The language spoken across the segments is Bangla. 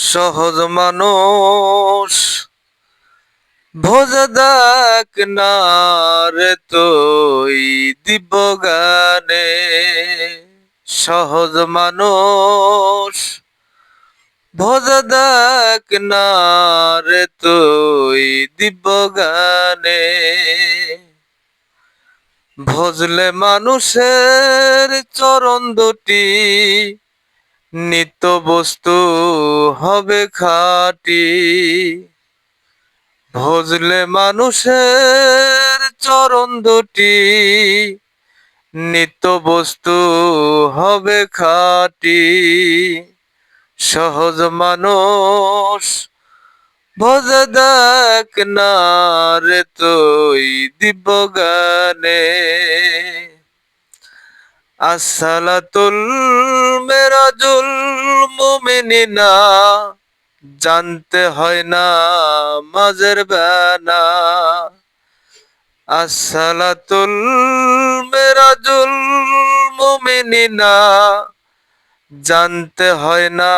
সহজ মানুষ ভোজে দেখ না রে তুই দিব্য গানে। সহজ মানুষ ভোজে দেখ না রে তুই দিব্য গানে। ভজলে মানুষের চরণ দুটি নিত্য বস্তু হবে খাঁটি। ভজলে মানুষের চরণ দুটি নিত্য বস্তু হবে খাঁটি। সহজ মানুষ ভজে দেখ না রে তুই দিব্য গানে। আসসালাতুল মেরাজুল মুমিনিনা জানতে হয় না মাঝের বানা। আসসালাতুল মেরাজুল মুমিনিনা জানতে হয় না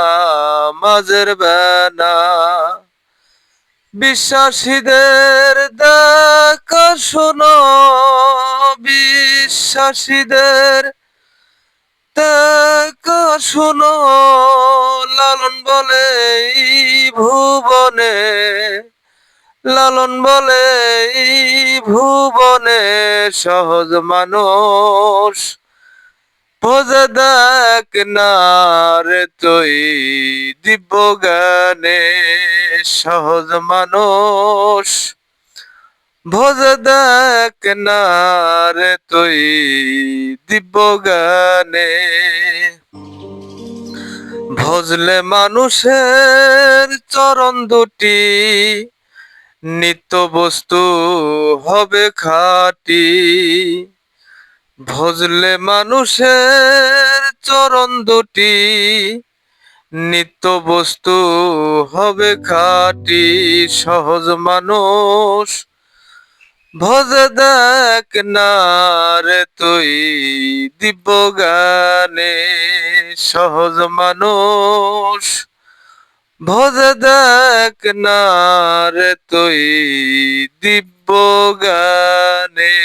মাঝের বানা। বিশ্বাসীদের দেখা শোনো, বিশ্বাসীদের দেখা শোনো, লালন বলে এই ভুবনে, লালন বলে এই ভুবনে। সহজ মানুষ ভজে দেখ না রে তুই দিব্য গানে। সহজ মানুষ ভজে দেখ না রে তুই দিব্য গানে। ভজলে মানুষের চরণ দুটি নিত্য বস্তু হবে খাঁটি। ভজলে মানুষের চরণ দুটি নিত্য বস্তু হবে খাঁটি। সহজ মানুষ ভজে দেখ না রে তুই দিব্য গানে। সহজ মানুষ ভজে দেখ না রে তুই দিব্য গানে।